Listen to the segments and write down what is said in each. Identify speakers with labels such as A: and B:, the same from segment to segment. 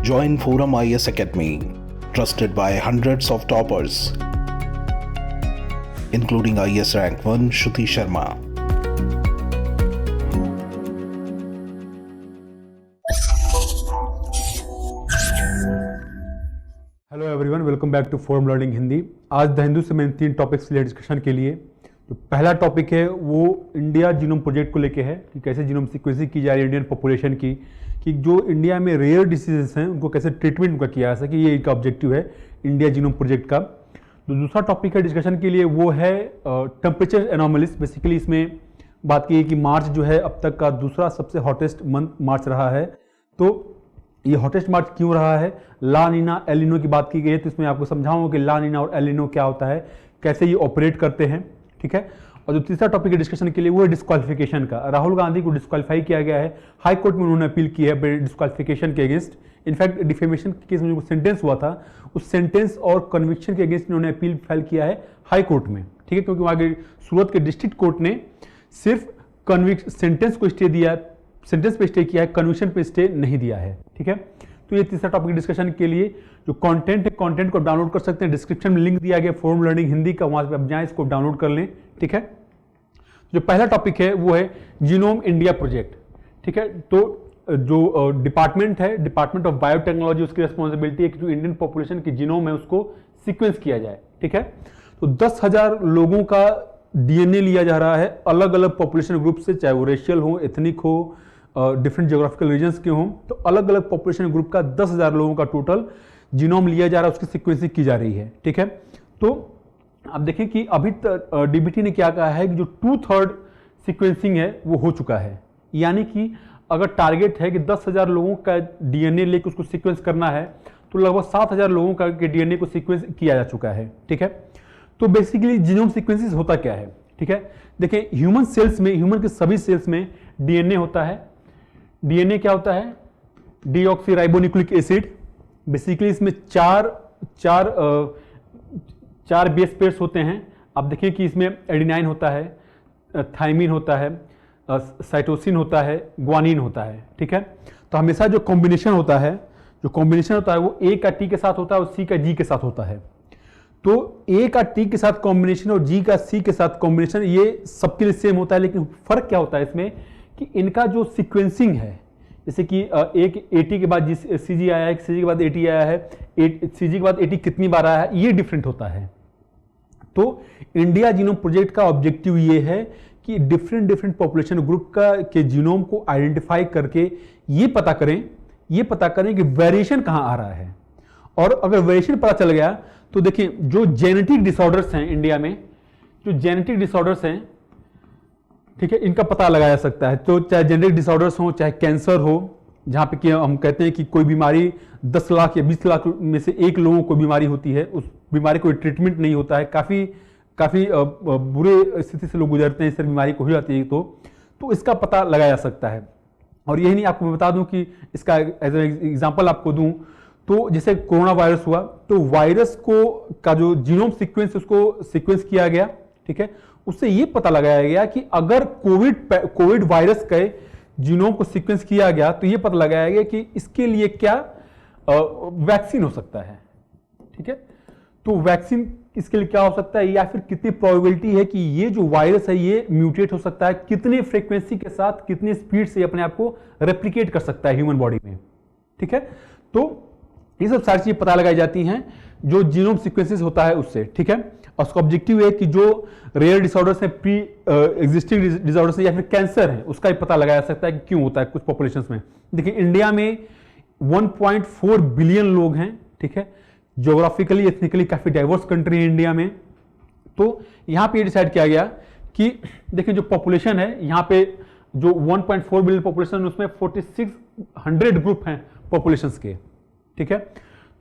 A: Join Forum IS Academy, trusted by hundreds of toppers, including IS Rank 1 Shruti Sharma.
B: Hello everyone, welcome back to forum learning Hindi. आज the Hindu से मैं 3 topics लिए discussion के लिए। तो पहला टॉपिक है वो इंडिया जीनोम प्रोजेक्ट को लेके है कि कैसे जीनोम सीक्वेंसिंग की जा रही है इंडियन पॉपुलेशन की, कि जो इंडिया में रेयर डिसीजेस हैं उनको कैसे ट्रीटमेंट उनका किया जा सके, ये इनका ऑब्जेक्टिव है इंडिया जीनोम प्रोजेक्ट का। तो दूसरा टॉपिक है डिस्कशन के लिए वो है टेम्परेचर एनोमलीज। बेसिकली इसमें बात की है कि मार्च जो है अब तक का दूसरा सबसे हॉटेस्ट मंथ मार्च रहा है। तो ये हॉटेस्ट मार्च क्यों रहा है, ला नीना एल नीनो की बात की गई है। तो इसमें आपको समझाऊंगा कि ला नीना और एल नीनो क्या होता है, कैसे ये ऑपरेट करते हैं, ठीक है। और जो तीसरा टॉपिक है डिस्कशन के लिए वो है डिस्क्वालिफिकेशन का। राहुल गांधी को डिस्क्वालीफाई किया गया है, हाई कोर्ट में उन्होंने अपील की है डिस्क्वालिफिकेशन के अगेंस्ट। इनफैक्ट डिफेमेशन के केस में जो सेंटेंस हुआ था उस सेंटेंस और कन्विक्शन के अगेंस्ट उन्होंने अपील फाइल किया है हाई कोर्ट में, ठीक है, क्योंकि वहाँ के सूरत के डिस्ट्रिक्ट कोर्ट ने सिर्फ सेंटेंस को स्टे दिया, सेंटेंस पे स्टे किया है, कन्विक्शन पे स्टे नहीं दिया है, ठीक है। तो ये तीसरा टॉपिक डिस्कशन के लिए जो कंटेंट है, कंटेंट को डाउनलोड कर सकते हैं, डिस्क्रिप्शन में लिंक दिया गया फोरम लर्निंग हिंदी का, वहां पे आप जाएं, इसको डाउनलोड कर लें, ठीक है। जो पहला टॉपिक है वो है जीनोम इंडिया प्रोजेक्ट, ठीक है। तो जो डिपार्टमेंट है, डिपार्टमेंट ऑफ बायोटेक्नोलॉजी, उसकी रिस्पॉन्सिबिलिटी है कि जो इंडियन पॉपुलेशन की जीनोम है उसको सीक्वेंस किया जाए, ठीक है। तो 10,000 लोगों का डीएनए लिया जा रहा है अलग अलग पॉपुलेशन ग्रुप से, चाहे वो रेशियल हो, एथनिक हो, डिफरेंट जियोग्राफिकल रीजन्स के हों। तो अलग अलग पॉपुलेशन ग्रुप का 10,000 लोगों का टोटल जीनोम लिया जा रहा है, उसकी सीक्वेंसिंग की जा रही है, ठीक है। तो आप देखें कि अभी तक डीबीटी ने क्या कहा है कि जो 2/3 सीक्वेंसिंग है वो हो चुका है। यानी कि अगर टारगेट है कि 10,000 लोगों का डीएनए लेकर उसको सीक्वेंस करना है तो लगभग 7,000 लोगों का के डीएनए को सीक्वेंस किया जा चुका है, ठीक है। तो बेसिकली जीनोम सीक्वेंसिस होता क्या है, ठीक है। देखें ह्यूमन सेल्स में, ह्यूमन के सभी सेल्स में डीएनए होता है। डीएनए क्या होता है, डीऑक्सीराइबोन्यूक्लिक एसिड। बेसिकली इसमें चार बेस पेयर्स होते हैं। आप देखें कि इसमें एडेनाइन होता है, थाइमिन होता है, साइटोसिन होता है, ग्वानिन होता है, ठीक है। तो हमेशा जो कॉम्बिनेशन होता है वो ए का टी के साथ होता है और सी का जी के साथ होता है। तो ए का टी के साथ कॉम्बिनेशन और जी का सी के साथ कॉम्बिनेशन ये सबके लिए सेम होता है, लेकिन फर्क क्या होता है इसमें कि इनका जो सीक्वेंसिंग है, जैसे कि एक एटी के बाद सीजी आया है, सीजी के बाद एटी आया है, सीजी के बाद एटी कितनी बार आया है, ये डिफरेंट होता है। तो इंडिया जीनोम प्रोजेक्ट का ऑब्जेक्टिव ये है कि डिफरेंट पॉपुलेशन ग्रुप के जीनोम को आइडेंटिफाई करके ये पता करें कि वेरिएशन कहां आ रहा है। और अगर वेरिएशन पता चल गया तो देखिए जो जेनेटिक डिसऑर्डर्स हैं इंडिया में, जो जेनेटिक डिसऑर्डर्स हैं, ठीक है, इनका पता लगाया जा सकता है। तो चाहे जेनेटिक डिसऑर्डर्स हो, चाहे कैंसर हो, जहां पे कि हम कहते हैं कि कोई बीमारी 10 लाख या 20 लाख में से एक लोगों को बीमारी होती है, उस बीमारी को ट्रीटमेंट नहीं होता है, काफ़ी बुरे स्थिति से लोग गुजरते हैं, इस बीमारी को हो जाती है। तो इसका पता लगाया जा सकता है। और यही नहीं, आपको मैं बता दूं कि इसका एज एग्जाम्पल आपको दूं तो जैसे कोरोना वायरस हुआ तो वायरस का जो जीनोम सीक्वेंस उसको सीक्वेंस किया गया, ठीक है। उससे ये पता लगाया गया कि अगर कोविड वायरस के जीनोम को सीक्वेंस किया गया तो ये पता लगाया गया कि इसके लिए क्या वैक्सीन हो सकता है, ठीक है। तो वैक्सीन इसके लिए क्या हो सकता है, या फिर कितनी प्रोबेबिलिटी है कि ये जो वायरस है ये म्यूटेट हो सकता है, कितने फ्रीक्वेंसी के साथ, कितने स्पीड से अपने आप को रेप्लिकेट कर सकता है ह्यूमन बॉडी में, ठीक है। तो ये सब सारी चीजें पता लगाई जाती हैं जो जीनोम सीक्वेंसेस होता है उससे, ठीक है। और उसका ऑब्जेक्टिव है कि जो रेयर डिसऑर्डर्स है, प्री एग्जिस्टिंग डिसऑर्डर्स है या फिर कैंसर है, उसका भी पता लगाया जा सकता है कि क्यों होता है कुछ पॉपुलेशंस में। देखिए इंडिया में 1.4 बिलियन लोग हैं, ठीक है। ज्योग्राफिकली एथनिकली काफी डाइवर्स कंट्री है इंडिया में। तो यहां पे डिसाइड किया गया कि देखिए जो पॉपुलेशन है यहाँ पे, जो 1.4 बिलियन पॉपुलेशन, उसमें 4600 ग्रुप हैं पॉपुलेशंस के, ठीक है।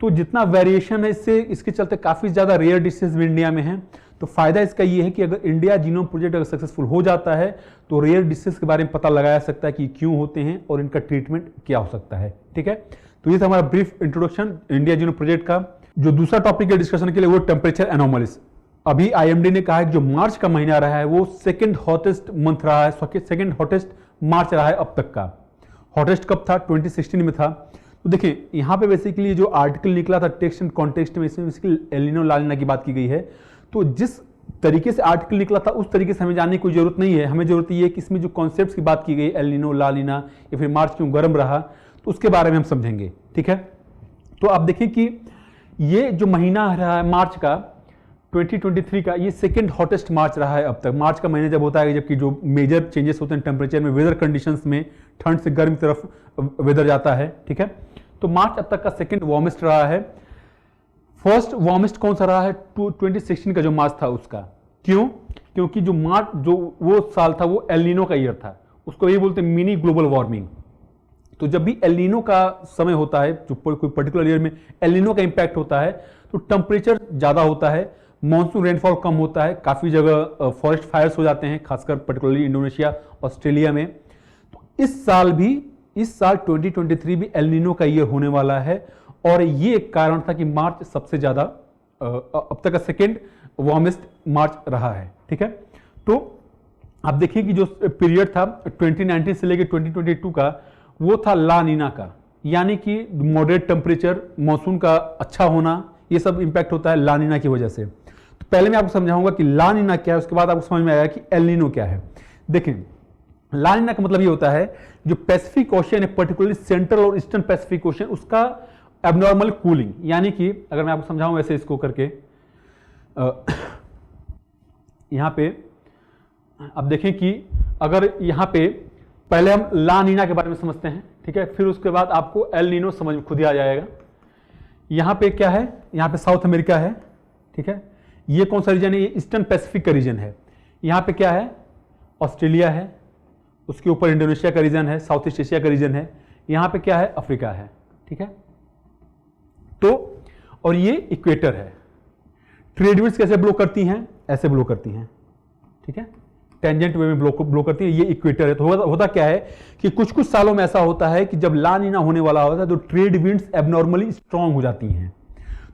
B: तो जितना वेरिएशन है इसके चलते काफी ज्यादा रेयर डिसीज भी इंडिया में है। तो फायदा इसका ये है कि अगर इंडिया जीनोम प्रोजेक्ट अगर सक्सेसफुल हो जाता है तो रेयर डिसीज के बारे में पता लगाया सकता है कि क्यों होते हैं और इनका ट्रीटमेंट क्या हो सकता है, ठीक है। तो ये था हमारा brief introduction India genome project का। जो दूसरा टॉपिक है डिस्कशन के लिए वो टेम्परेचर एनोमलीज। अभी आईएमडी ने कहा है कि जो मार्च का महीना रहा है वो सेकंड हॉटेस्ट मंथ रहा है, सेकंड हॉटेस्ट मार्च रहा है अब तक का। हॉटेस्ट कब था, 2016 में था। तो देखिए यहाँ पे बेसिकली जो आर्टिकल निकला था टेक्स्ट एंड कॉन्टेक्स्ट में, इसमें बेसिकली एल नीनो ला नीना की बात की गई है। तो जिस तरीके से आर्टिकल निकला था उस तरीके से हमें जानने की कोई जरूरत नहीं है। हमें जरूरत ये है कि इसमें जो कॉन्सेप्ट्स की बात की गई एल नीनो, ला नीना या फिर मार्च क्यों गर्म रहा, तो उसके बारे में हम समझेंगे। ठीक है, तो आप देखिए कि ये जो महीना रहा है मार्च का 2023 का, ये सेकेंड हॉटेस्ट मार्च रहा है अब तक। मार्च का महीना जब होता है जबकि जो मेजर चेंजेस होते हैं टेम्परेचर में, वेदर कंडीशंस में, ठंड से गर्म की तरफ वेदर जाता है। ठीक है, तो मार्च अब तक का सेकेंड वार्मेस्ट रहा है। फर्स्ट वार्मेस्ट कौन सा रहा है? 2016 का जो मार्च था उसका। क्यों? क्योंकि जो मार्च जो वो साल था वो एल नीनो का ईयर था, उसको ये बोलते हैं मिनी ग्लोबल वार्मिंग। तो जब भी एल नीनो का समय होता है, जो कोई पर्टिकुलर ईयर में एल नीनो का इंपैक्ट होता है, तो टेम्परेचर ज्यादा होता है, मॉनसून रेनफॉल कम होता है, काफी जगह फॉरेस्ट फायर्स हो जाते हैं, खासकर पर्टिकुलरली इंडोनेशिया, ऑस्ट्रेलिया में। तो इस साल 2023 भी एल नीनो का ईयर होने वाला है, और ये एक कारण था कि मार्च सबसे ज्यादा अब तक का सेकेंड वार्मेस्ट मार्च रहा है। ठीक है, तो आप देखिए कि जो पीरियड था 2019 से लेकर 2022 का, वो था ला नीना का, यानी कि मॉडरेट टेम्परेचर, मॉनसून का अच्छा होना, ये सब इंपैक्ट होता है ला नीना की वजह से। तो पहले मैं आपको समझाऊंगा कि ला नीना क्या है, उसके बाद आपको समझ में आएगा कि एल नीनो क्या है। देखें, ला नीना का मतलब ये होता है जो पैसिफिक ओशियन है, पर्टिकुलरली सेंट्रल और ईस्टर्न पैसिफिक ओशियन, उसका एबनॉर्मल कूलिंग, यानी कि अगर मैं आपको समझाऊं ऐसे इसको करके, यहां पे अब देखें कि अगर यहां पे पहले हम ला नीना के बारे में समझते हैं। ठीक है, फिर उसके बाद आपको एल नीनो समझ में खुद ही आ जाएगा। यहां पे क्या है? यहां पे साउथ अमेरिका है। ठीक है, ये कौन सा रीजन है? ये ईस्टर्न पैसिफिक का रीजन है। यहां पे क्या है? ऑस्ट्रेलिया है, उसके ऊपर इंडोनेशिया का रीजन है, साउथ ईस्ट एशिया का रीजन है। यहां पे क्या है? अफ्रीका है। ठीक है, तो और ये इक्वेटर है। ट्रेड विंड्स कैसे ब्लो करती हैं? ऐसे ब्लो करती हैं। ठीक है, टेंजेंट वे में ब्लो करती है, ये इक्वेटर है। तो होता क्या है कि कुछ कुछ सालों में ऐसा होता है कि जब ला नीना होने वाला होता है तो ट्रेड विंड्स एबनॉर्मली स्ट्रांग हो जाती हैं।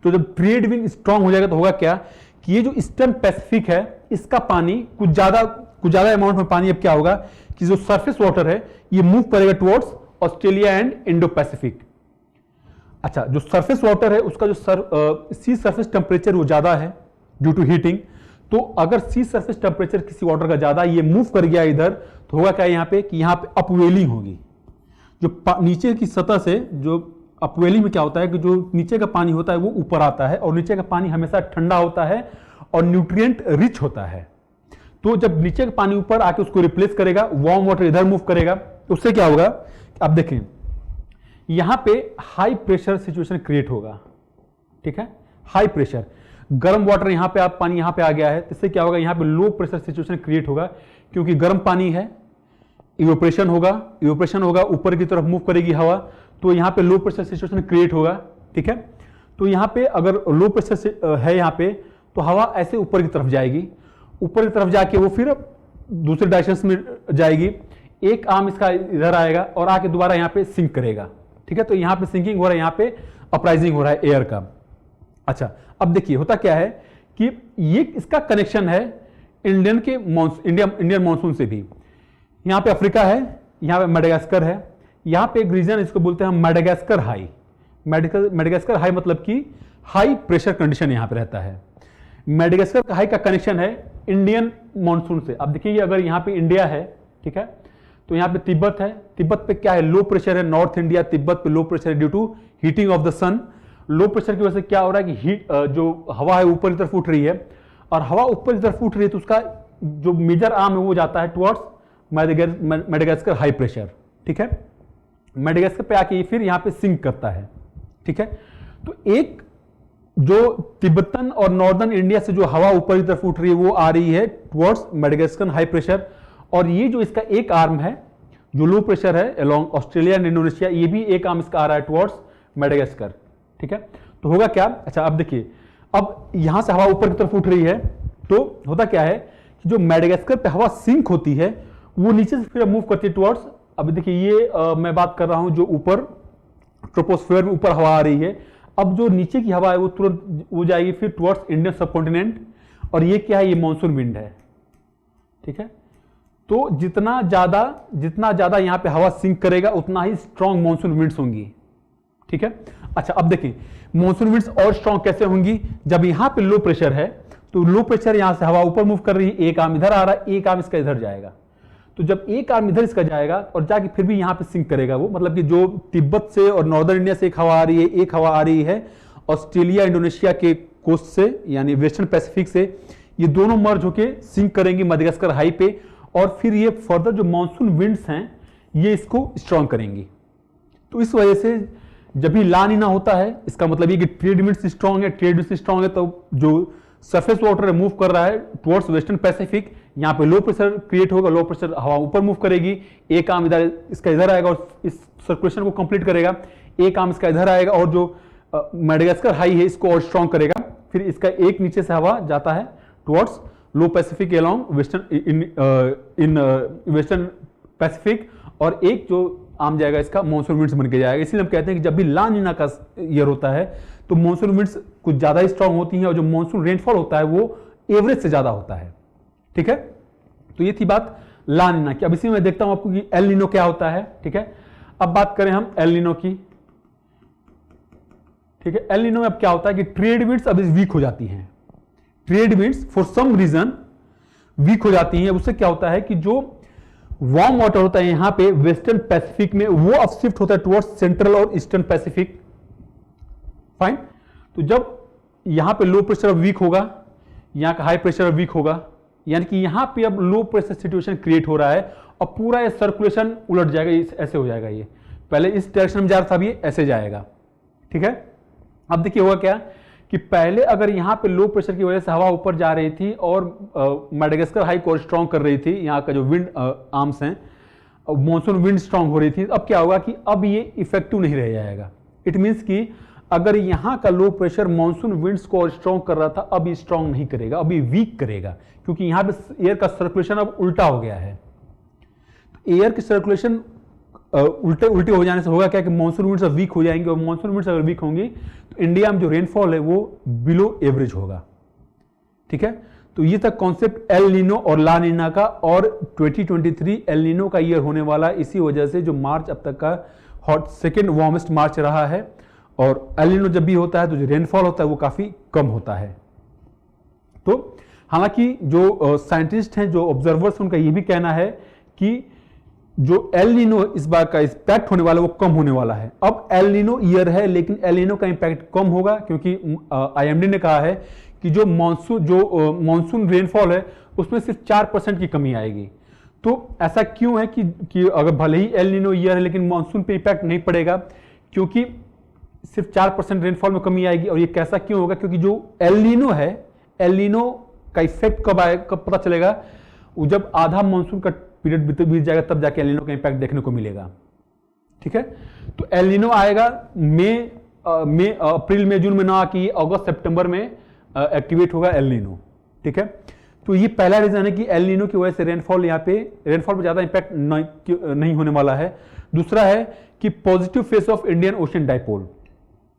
B: तो जब ट्रेड विंड स्ट्रांग हो जाएगा तो होगा क्या कि ये जो ईस्टर्न पैसिफिक है, इसका पानी कुछ ज्यादा अमाउंट में पानी अब क्या होगा कि जो सरफेस वाटर है ये मूव करेगा towards Australia and Indo Pacific. अच्छा, जो सरफेस वाटर है उसका जो सी सरफेस टेम्परेचर वो ज्यादा है ड्यू टू हीटिंग। तो अगर सी सरफेस टेम्परेचर किसी वाटर का ज्यादा, ये मूव कर गया इधर, तो होगा क्या यहाँ पे कि यहाँ पे अपवेलिंग होगी। जो नीचे की सतह से जो अपवेलिंग में क्या होता है कि जो नीचे का पानी होता है वो ऊपर आता है, और नीचे का पानी हमेशा ठंडा होता है और न्यूट्रिएंट रिच होता है। तो जब नीचे का पानी ऊपर आके उसको रिप्लेस करेगा, वार्म वाटर इधर मूव करेगा, तो उससे क्या होगा? आप देखें, यहां पे हाई प्रेशर सिचुएशन क्रिएट होगा। ठीक है, हाई प्रेशर, गर्म वाटर यहां पे आप पानी यहां पे आ गया है, इससे क्या होगा? यहां पे लो प्रेशर सिचुएशन क्रिएट होगा, क्योंकि गर्म पानी है, इवेपोरेशन होगा, ऊपर की तरफ मूव करेगी हवा, तो यहां पे लो प्रेशर सिचुएशन क्रिएट होगा। ठीक है, तो यहां पे अगर लो प्रेशर है यहां पे, तो हवा ऐसे ऊपर की तरफ जाएगी, ऊपर की तरफ जाके वो फिर दूसरे डायरेक्शन में जाएगी, एक आर्म इसका इधर आएगा और आके दोबारा यहां पे सिंक करेगा। ठीक है, तो यहां पे सिंकिंग हो रहा है, यहां पे अपराइजिंग हो रहा है एयर का। अच्छा, अब देखिए होता क्या है कि ये इसका कनेक्शन है इंडियन मॉनसून से भी। यहां पे अफ्रीका है, यहां पे मेडागास्कर है, यहां पे एक रीजन इसको बोलते हैं मेडागास्कर हाई। मेडागास्कर हाई मतलब कि हाई प्रेशर कंडीशन यहां पे रहता है। मेडागास्कर हाई का कनेक्शन है इंडियन मॉनसून से। अब देखिए अगर यहां पे इंडिया है, ठीक है, तो यहां पे तिब्बत है, तिब्बत पे क्या है? लो प्रेशर है। नॉर्थ इंडिया तिब्बत पे लो प्रेशर है due to heating of the sun. Low pressure की वजह से क्या हो रहा है कि हीट जो हवा है ऊपर की तरफ उठ रही है, और हवा ऊपर की तरफ उठ रही है तो उसका जो मेजर आर्म है वो जाता है टुवर्ड्स मेडागास्कर हाई प्रेशर। ठीक है, मेडागास्कर पे आके फिर यहां पे सिंक करता है। ठीक है, तो एक जो तिब्बतन और नॉर्दर्न इंडिया से जो हवा ऊपर की तरफ उठ रही है वो आ रही है टुवर्ड्स मेडागास्कर हाई प्रेशर, और ये जो इसका एक आर्म है जो लो प्रेशर है अलोंग ऑस्ट्रेलिया एंड इंडोनेशिया, ये भी एक आर्म इसका आ रहा है टुवर्ड्स मेडागास्कर। ठीक है, तो होगा क्या? अच्छा, अब देखिए, अब यहां से हवा ऊपर की तरफ उठ रही है, तो होता क्या है कि जो मेडागास्कर पे हवा सिंक होती है वो नीचे से फिर मूव करती है टुवर्ड्स। अब देखिए ये मैं बात कर रहा हूं जो ऊपर ट्रोपोस्फेयर में ऊपर हवा आ रही है, अब जो नीचे की हवा है वो तुरंत वो जाएगी फिर टुवर्ड्स इंडियन सबकॉन्टिनेंट, और ये क्या है? ये मॉनसून विंड है। ठीक है, तो जितना ज्यादा यहां पे हवा सिंक करेगा उतना ही स्ट्रॉन्ग मॉनसून विंड्स होंगी। ठीक है। अच्छा अब देखिए मॉनसून विंड्स और स्ट्रांग कैसे होंगी, जब यहां पे लो प्रेशर है तो लो प्रेशर यहां से हवा ऊपर मूव कर रही है, एक आर्म इधर आ रहा है, एक आर्म इसका इधर जाएगा। तो जब एक आर्म इधर इसका जाएगा और जाके फिर भी यहां पे सिंक करेगा वो, मतलब कि जो तिब्बत से और नॉर्दर्न इंडिया से एक हवा आ रही है, एक हवा आ रही है ऑस्ट्रेलिया इंडोनेशिया के कोस्ट से यानी वेस्टर्न पैसिफिक से, ये दोनों मर्ज होके सिंक करेंगे मडागास्कर हाई पे, और फिर ये फर्दर जो मॉनसून विंड्स हैं ये इसको स्ट्रांग करेंगी। तो इस वजह से जब भी ला नीना होता है इसका मतलब ये कि ट्रेड विंड्स स्ट्रांग है, ट्रेड विंड्स स्ट्रांग है तो जो सरफेस वाटर मूव कर रहा है टुवर्ड्स वेस्टर्न पैसिफिक, यहाँ पे लो प्रेशर क्रिएट होगा, लो प्रेशर हवा ऊपर मूव करेगी, एक आर्म इधर इसका इधर आएगा और इस सर्कुलेशन को कंप्लीट करेगा, एक आर्म इसका इधर आएगा और जो मेडागास्कर हाई है इसको और स्ट्रांग करेगा, फिर इसका एक नीचे से हवा जाता है towards low Pacific along western western Pacific, और एक जो आम जाएगा इसका मॉनसून विंड्स बन के जाएगा। इसलिए हम कहते हैं कि जब भी ला नीना का ईयर होता है तो मॉनसून विंड्स कुछ ज्यादा ही स्ट्रांग होती हैं और जो मॉनसून रेनफॉल होता है वो एवरेज से ज्यादा होता है। ठीक है, तो ये थी बात ला नीना की। अब इसी में मैं देखता हूं आपको कि एल नीनो क्या होता है। ठीक है, अब बात करें हम एल नीनो की। ठीक है, एल नीनो में अब क्या होता है कि ट्रेड विंड्स अब वीक हो जाती हैं, trade winds for some reason weak हो जाती हैं। उससे क्या होता है कि जो वार्म वाटर होता है यहां पे वेस्टर्न पैसिफिक में वो अब शिफ्ट होता है टुवर्ड्स सेंट्रल और ईस्टर्न पैसिफिक। फाइन, तो जब यहां पे लो प्रेशर अब वीक होगा, यहां का हाई प्रेशर अब वीक होगा, यानी कि यहां पे अब लो प्रेशर सिचुएशन क्रिएट हो रहा है और पूरा ये सर्कुलेशन उलट जाएगा, ऐसे हो जाएगा। ये पहले इस डायरेक्शन में जा रहा था, अब ये ऐसे जाएगा। ठीक है, अब देखिए होगा क्या कि पहले अगर यहां पे लो प्रेशर की वजह से हवा ऊपर जा रही थी और मेडागास्कर हाई को स्ट्रांग कर रही थी, यहां का जो विंड आर्म्स हैं, मॉनसून विंड स्ट्रांग हो रही थी, अब क्या होगा कि अब ये इफेक्टिव नहीं रह जाएगा। इट मींस कि अगर यहां का लो प्रेशर मॉनसून विंड्स को स्ट्रांग कर रहा था, अब ये स्ट्रांग नहीं करेगा, अब ये वीक करेगा, क्योंकि यहां पे एयर का सर्कुलेशन अब उल्टा हो गया है। तो एयर की सर्कुलेशन उल्टे उल्टे हो जाने से होगा क्या कि मॉनसून विंड्स वीक हो जाएंगे, और मॉनसून विंड्स अगर वीक होंगी तो इंडिया में जो रेनफॉल है वो बिलो एवरेज होगा। ठीक है, तो ये था कॉन्सेप्ट एल नीनो और ला नीना का, और 2023 एल नीनो का ईयर होने वाला इसी वजह से जो मार्च अब तक का हॉट सेकेंड वार्मेस्ट मार्च रहा है, और एल नीनो जब भी होता है तो जो रेनफॉल होता है वो काफी कम होता है। तो हालांकि जो साइंटिस्ट हैं, जो ऑब्जर्वर्स, उनका ये भी कहना है कि जो एल नीनो इस बार का इम्पैक्ट होने वाला है वो कम होने वाला है। अब एल नीनो ईयर है लेकिन एल नीनो का इम्पैक्ट कम होगा, क्योंकि आईएमडी ने कहा है कि जो मॉनसून रेनफॉल है उसमें सिर्फ 4% की कमी आएगी। तो ऐसा क्यों है कि अगर भले ही एल नीनो ईयर है लेकिन मॉनसून पे इम्पैक्ट नहीं पड़ेगा, क्योंकि सिर्फ 4% रेनफॉल में कमी आएगी। और ये कैसा क्यों होगा, क्योंकि जो एल नीनो है, एल नीनो का इफेक्ट कब आएगा, कब पता चलेगा, वो जब आधा मॉनसून का पीरियड बीत जाएगा तब जाके एल नीनो का इंपैक्ट देखने को मिलेगा। ठीक है, तो एल नीनो आएगा अप्रैल में, जून में ना आके अगस्त सितंबर में एक्टिवेट होगा एल नीनो। ठीक है, तो ये पहला रीजन है कि एल नीनो की वजह से रेनफॉल पे ज्यादा इंपैक्ट नहीं होने वाला है। दूसरा है कि positive face of Indian ocean dipole.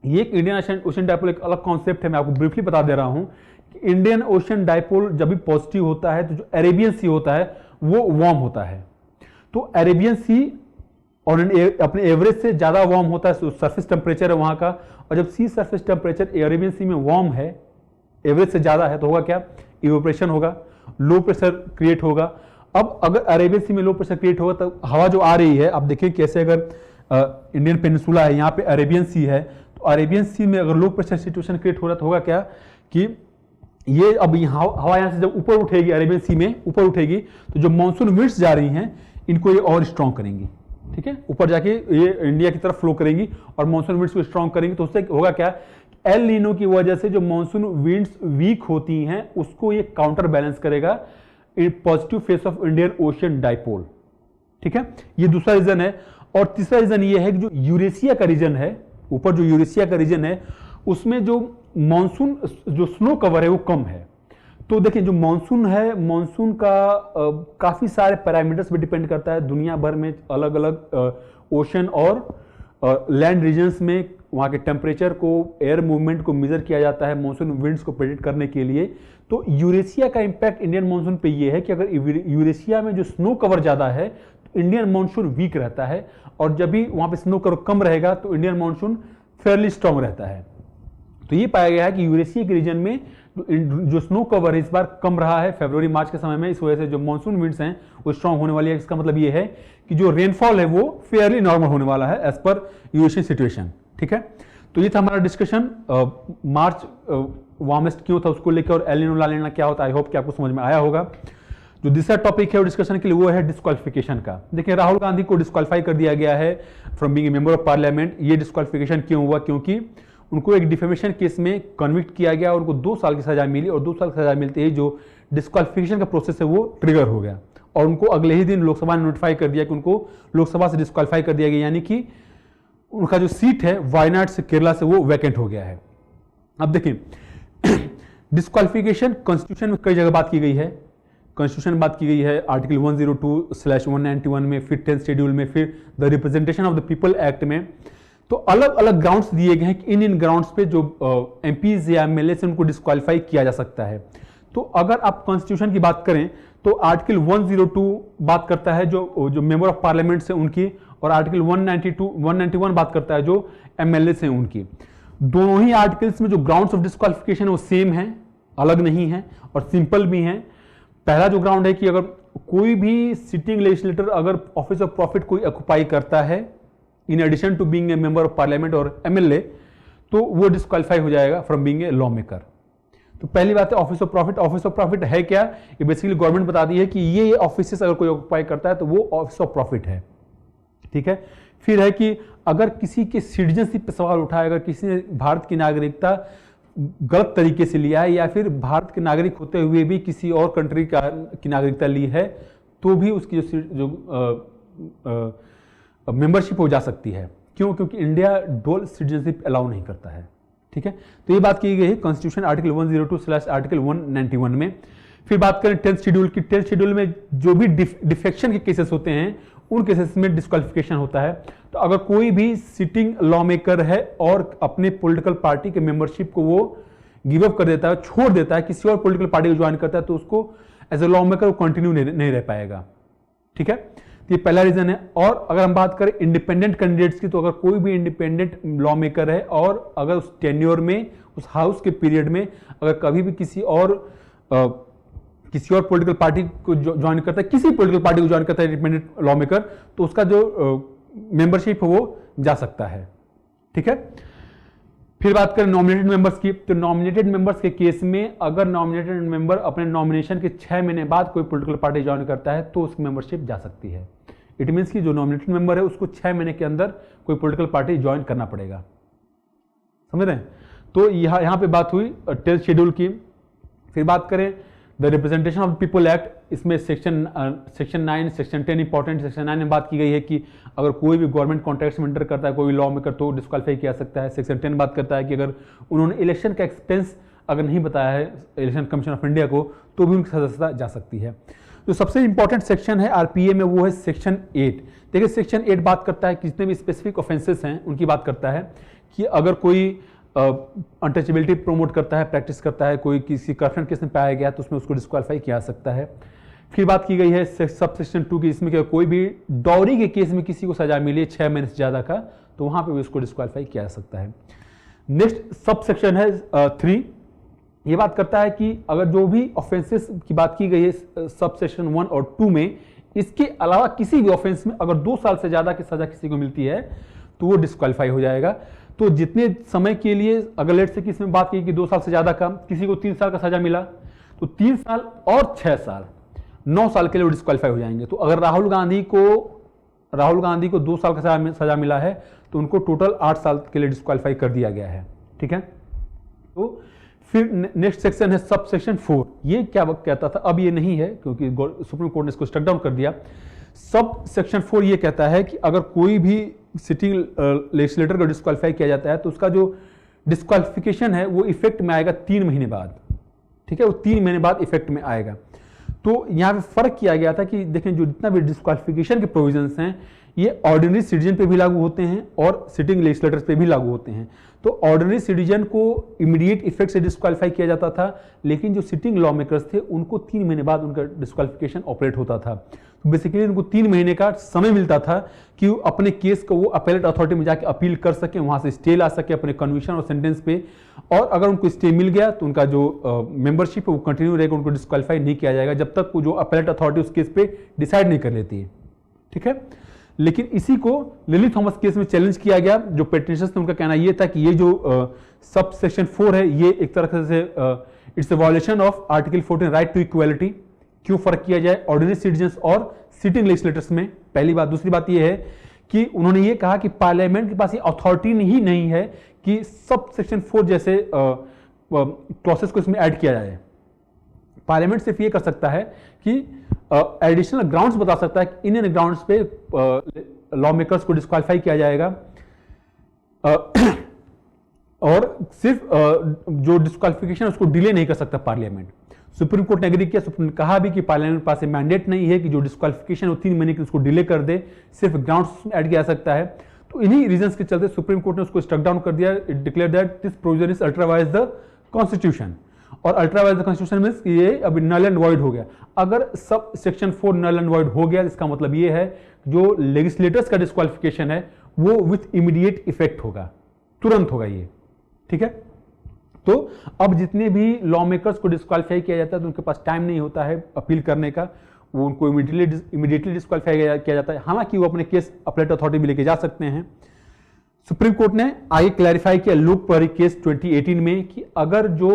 B: ये एक इंडियन ओशन डाइपोल एक अलग कॉन्सेप्ट है, मैं आपको ब्रीफली बता दे रहा हूं कि इंडियन ओशन डाइपोल जब भी पॉजिटिव होता है तो जो अरेबियन सी होता है वो वार्म होता है। तो अरेबियन सी और अपने एवरेज से ज्यादा वार्म होता है, सरफेस टेम्परेचर है वहां का, और जब सी सरफेस टेम्परेचर अरेबियन सी में वार्म है, एवरेज से ज्यादा है, तो होगा क्या, इवेपोरेशन होगा, लो प्रेशर क्रिएट होगा। अब अगर अरेबियन सी में लो प्रेशर क्रिएट होगा तो हवा जो आ रही है, आप देखिए कैसे, अगर इंडियन पेनिनसुला है, यहाँ पे अरेबियन सी है, तो अरेबियन सी में अगर लो प्रेशर सिचुएशन क्रिएट हो रहा तो होगा क्या कि ये अब हवा यहाँ से जब ऊपर उठेगी, अरेबियन सी में ऊपर उठेगी, तो जो मॉनसून विंड्स जा रही हैं इनको ये और स्ट्रांग करेंगी। ठीक है, ऊपर जाके ये इंडिया की तरफ फ्लो करेंगी और मॉनसून विंड्स को स्ट्रांग करेंगी। तो उससे होगा क्या, एल नीनो की वजह से जो मॉनसून विंड्स वीक होती हैं उसको ये काउंटर बैलेंस करेगा, positive face of Indian ocean dipole. ठीक है, ये दूसरा रीजन है। और तीसरा रीजन ये है कि जो यूरेशिया का रीजन है, ऊपर जो यूरेशिया का रीजन है उसमें जो मॉनसून जो स्नो कवर है वो कम है। तो देखिए जो मॉनसून है, मॉनसून का काफी सारे पैरामीटर्स पे डिपेंड करता है, दुनिया भर में अलग अलग ओशन और लैंड रीजन्स में वहाँ के टेम्परेचर को, एयर मूवमेंट को मेजर किया जाता है मॉनसून विंड्स को प्रेडिक्ट करने के लिए। तो यूरेशिया का इंपैक्ट इंडियन मॉनसून पे ये है कि अगर यूरेशिया में जो स्नो कवर ज़्यादा है तो इंडियन मॉनसून वीक रहता है, और जब भी वहाँ पे स्नो कवर कम रहेगा तो इंडियन मॉनसून फेयरली स्ट्रांग रहता है। तो ये पाया गया है कि यूरेशिया के रीजन में जो स्नो कवर है इस बार कम रहा है फरवरी मार्च के समय में, इस वजह से जो मानसून विंड्स हैं वो स्ट्रांग होने वाली है। इसका मतलब ये है कि जो रेनफॉल है वो फेयरली नॉर्मल होने वाला है एज पर यूरेशियन सिचुएशन। ठीक है, तो ये था हमारा डिस्कशन। मार्च वार्मेस्ट क्यों था उसको लेकर और एल नीनो ला नीनो क्या होता है। आई होप कि आपको समझ में आया होगा। जो दूसरा टॉपिक है वो डिस्कशन के लिए वो है डिस्क्वालिफिकेशन का। देखिए, राहुल गांधी को डिस्क्वालीफाई कर दिया गया है from being a member of parliament. ये डिस्क्वालिफिकेशन क्यों हुआ? क्योंकि उनको एक डिफेमेशन केस में कन्विक्ट किया गया और उनको 2 साल की सजा मिली, और 2 साल की सजा मिलते ही जो डिस्क्वालिफिकेशन का प्रोसेस है वो ट्रिगर हो गया, और उनको अगले ही दिन लोकसभा ने नोटिफाई कर दिया कि उनको लोकसभा से डिस्क्वालीफाई कर दिया गया, यानी कि उनका जो सीट है वायनाड से केरला से वो वैकेंट हो गया है। अब देखिए, डिस्क्वालिफिकेशन कॉन्स्टिट्यूशन में कई जगह बात की गई है। कॉन्स्टिट्यूशन में बात की गई है आर्टिकल 102/191 में, फिर 10th शेड्यूल में, फिर the representation of the people act में। तो अलग अलग ग्राउंड्स दिए गए हैं कि इन ग्राउंड्स पे जो एमपीज या एमएलए से उनको डिस्क्वालीफाई किया जा सकता है। तो अगर आप कॉन्स्टिट्यूशन की बात करें तो आर्टिकल 102 बात करता है जो मेंबर ऑफ पार्लियामेंट से उनकी, और आर्टिकल 191 बात करता है जो एमएलए से उनकी। दोनों ही आर्टिकल्स में जो ग्राउंड्स ऑफ डिस्क्वालिफिकेशन वो सेम है, अलग नहीं है और सिंपल भी हैं। पहला जो ग्राउंड है कि अगर कोई भी सिटिंग लेजिस्लेटर अगर ऑफिस ऑफ प्रॉफिट कोई ऑक्युपाई करता है in addition to being a member of parliament और एमएलए, तो वो डिस्क्वालीफाई हो जाएगा from being a lawmaker. तो पहली बात है office of profit. Office of profit है क्या? ये बेसिकली गवर्नमेंट बताती है कि ये ऑफिस अगर कोई ऑक्युपाई करता है तो वो ऑफिस ऑफ प्रॉफिट है। ठीक है, फिर है कि अगर किसी के सिटीजनशिप पर सवाल उठाया, अगर किसी ने भारत की नागरिकता गलत तरीके से लिया है या फिर भारत के नागरिक होते हुए भी किसी और कंट्री की नागरिकता ली है, तो भी उसकी जो मेंबरशिप हो जा सकती है। क्यों? क्योंकि इंडिया डुअल सिटीजनशिप अलाउ नहीं करता है। ठीक है, तो ये बात की गई है कॉन्स्टिट्यूशन आर्टिकल 102/आर्टिकल 191 में। फिर बात करें 10th शेड्यूल की। 10th शेड्यूल में जो भी डिफेक्शन के केसेस होते हैं उन केसेस में डिस्क्वालिफिकेशन होता है। तो अगर कोई भी सिटिंग लॉ मेकर है और अपने पॉलिटिकल पार्टी के मेंबरशिप को वो गिव अप कर देता है, छोड़ देता है, किसी और पॉलिटिकल पार्टी को ज्वाइन करता है, तो उसको as a lawmaker continue नहीं रह पाएगा। ठीक है, तो ये पहला रीजन है। और अगर हम बात करें इंडिपेंडेंट कैंडिडेट्स की, तो अगर कोई भी इंडिपेंडेंट लॉ मेकर है और अगर उस टेन्योर में, उस हाउस के पीरियड में अगर कभी भी किसी और पॉलिटिकल पार्टी को ज्वाइन करता है, किसी पॉलिटिकल पार्टी को ज्वाइन करता है इंडिपेंडेंट लॉ मेकर, तो उसका जो मेंबरशिप है वो जा सकता है। ठीक है, फिर बात करें नॉमिनेटेड मेंबर्स की। तो नॉमिनेटेड मेंबर्स के केस में अगर नॉमिनेटेड मेंबर अपने नॉमिनेशन के 6 महीने बाद कोई पॉलिटिकल पार्टी ज्वाइन करता है तो उसकी मेंबरशिप जा सकती है। इट मीन्स कि जो नॉमिनेटेड मेंबर है उसको 6 महीने के अंदर कोई पॉलिटिकल पार्टी ज्वाइन करना पड़ेगा। समझ रहे हैं? तो यहाँ पे बात हुई 10th शेड्यूल की। फिर बात करें the representation of people act, इसमें सेक्शन 9, सेक्शन 10 इंपॉर्टेंट। सेक्शन 9 में बात की गई है कि अगर कोई भी गवर्नमेंट कॉन्ट्रैक्ट में एंटर करता है कोई लॉ मेकर तो डिस्क्वालीफाई किया सकता है। सेक्शन 10 बात करता है कि अगर उन्होंने इलेक्शन का एक्सपेंस अगर नहीं बताया है इलेक्शन कमीशन ऑफ इंडिया को तो भी उनकी सदस्यता जा सकती है। जो सबसे इंपॉर्टेंट सेक्शन है आरपीए में वो है सेक्शन 8। देखिए, सेक्शन 8 बात करता है कि जितने भी स्पेसिफिक ऑफेंसेस हैं उनकी बात करता है कि अगर कोई अनटचेबिलिटी प्रमोट करता है, प्रैक्टिस करता है, कोई किसी करप्शन केस में पाया गया तो उसमें उसको डिस्क्वालीफाई किया जा सकता है। फिर बात की गई है सब सेक्शन 2 की, इसमें कोई भी डॉरी के केस में किसी को सजा मिली 6 महीने से ज्यादा का तो वहां पे भी उसको डिस्क्वालीफाई किया जा सकता है। नेक्स्ट सब सेक्शन है 3। ये बात करता है कि अगर जो भी ऑफेंसेस की बात की गई है सब सेक्शन 1 और 2 में, इसके अलावा किसी भी ऑफेंस में अगर 2 साल से ज्यादा की सजा किसी को मिलती है तो वो डिस्क्वालीफाई हो जाएगा। तो जितने समय के लिए अगर लेट से किसी में बात की कि 2 साल से ज्यादा का, किसी को 3 साल का सजा मिला तो 3 साल और 6 साल 9 साल के लिए वो डिस्क्वालीफाई हो जाएंगे। तो अगर राहुल गांधी को 2 साल का सजा मिला है तो उनको टोटल 8 साल के लिए डिस्क्वालीफाई कर दिया गया है। ठीक है, तो फिर नेक्स्ट सेक्शन है सब सेक्शन 4। ये क्या कहता था, अब ये नहीं है क्योंकि सुप्रीम कोर्ट ने इसको स्ट्रक डाउन कर दिया। सब सेक्शन 4 ये कहता है कि अगर कोई भी सिटिंग लेजिस्लेटर को डिस्क्वालीफाई किया जाता है तो उसका जो डिस्क्वालिफिकेशन है वो इफेक्ट में आएगा 3 महीने बाद। ठीक है, वो 3 महीने बाद इफेक्ट में आएगा। तो यहाँ पे फर्क किया गया था कि देखें जो जितना भी डिस्क्वालिफिकेशन के प्रोविजंस हैं ये ऑर्डिनरी सिटीजन पे भी लागू होते हैं और सिटिंग लेजिस्लेटर्स पे भी लागू होते हैं। तो ऑर्डिनरी सिटीजन को इमीडिएट इफेक्ट से डिस्क्वालीफाई किया जाता था, लेकिन जो सिटिंग लॉ मेकर्स थे उनको 3 महीने बाद उनका डिस्क्वालिफिकेशन ऑपरेट होता था। तो बेसिकली उनको 3 महीने का समय मिलता था कि वो अपने केस को वो अपेलेट अथॉरिटी में जाके अपील कर सके, वहां से स्टे ला सके अपने कन्विक्शन और सेंटेंस पे, और अगर उनको स्टे मिल गया तो उनका जो मेंबरशिप है वो कंटिन्यू रहेगा, उनको डिस्क्वालीफाई नहीं किया जाएगा जब तक वो जो अपेलेट अथॉरिटी उस केस पे डिसाइड नहीं कर लेती है, ठीक है। लेकिन इसी को लिली थॉमस केस में चैलेंज किया गया। जो पेटिशनर्स थे उनका कहना यह था कि ये जो सब सेक्शन 4 है ये एक तरह से it's a violation of article 14 right to equality. क्यों फर्क किया जाए ऑर्डिनरी सिटीजन्स और सिटिंग लेजिस्लेटर्स में, पहली बात। दूसरी बात यह है कि उन्होंने ये कहा कि पार्लियामेंट के पास ये अथॉरिटी ही नहीं है कि सब सेक्शन 4 जैसे क्लॉसेस को इसमें ऐड किया जाए। पार्लियामेंट सिर्फ ये कर सकता है कि एडिशनल ग्राउंड्स बता सकता है कि इन ग्राउंड्स पे लॉ मेकर्स को डिस्क्वालीफाई किया जाएगा, और सिर्फ जो डिस्क्वालिफिकेशन उसको डिले नहीं कर सकता पार्लियामेंट। सुप्रीम कोर्ट ने एग्री किया, सुप्रीम ने कहा भी कि पार्लियामेंट के पास मैंडेट नहीं है कि जो डिस्क्वालिफिकेशन वो 3 महीने की उसको डिले कर दे, सिर्फ ग्राउंड्स ऐड किया जा सकता है। तो इन्हीं रीजंस के चलते सुप्रीम कोर्ट ने उसको स्ट्रक डाउन कर दिया। It declare that this provision is ultra violates the constitution, और ultra violates the constitution means ये अभी नल एंड वॉइड हो गया। अगर sub section 4 null and void हो गया इसका मतलब ये है जो लेजिस्लेटर्स का डिस्क्वालिफिकेशन है वो विथ इमीडिएट इफेक्ट होगा, तुरंत होगा ये, ठीक है। तो अब जितने भी लॉ मेकर्स को डिस्क्वालीफाई किया जाता है तो उनके पास टाइम नहीं होता है अपील करने का, वो उनको इमीडिएटली डिस्क्वालीफाई किया जाता है। हालांकि वो अपने केस अपेलेट अथॉरिटी में लेके जा सकते हैं। सुप्रीम कोर्ट ने आगे क्लैरिफाई किया लुक परी केस 2018 में कि अगर जो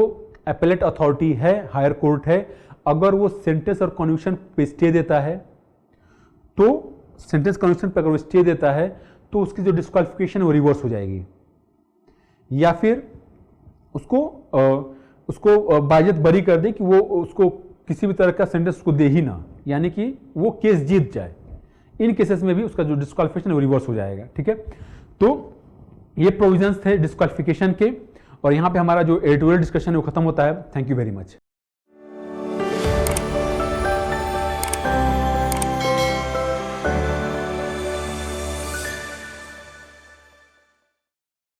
B: अपेलेट अथॉरिटी है, हायर कोर्ट है, अगर वो सेंटेंस और कन्विक्शन पे स्टे देता है, तो सेंटेंस कन्विक्शन पे अगर वो स्टे देता है तो उसकी जो डिस्क्वालिफिकेशन वो रिवर्स हो जाएगी, या फिर उसको बायजत बरी कर दे कि वो उसको किसी भी तरह का सेंटेंस उसको दे ही ना, यानी कि वो केस जीत जाए। इन केसेस में भी उसका जो डिस्क्वालिफिकेशन वो रिवर्स हो जाएगा, ठीक है। तो ये प्रोविजंस थे डिस्क्वालिफिकेशन के, और यहां पे हमारा जो एडिटोरियल डिस्कशन है वो खत्म होता है। Thank you very much.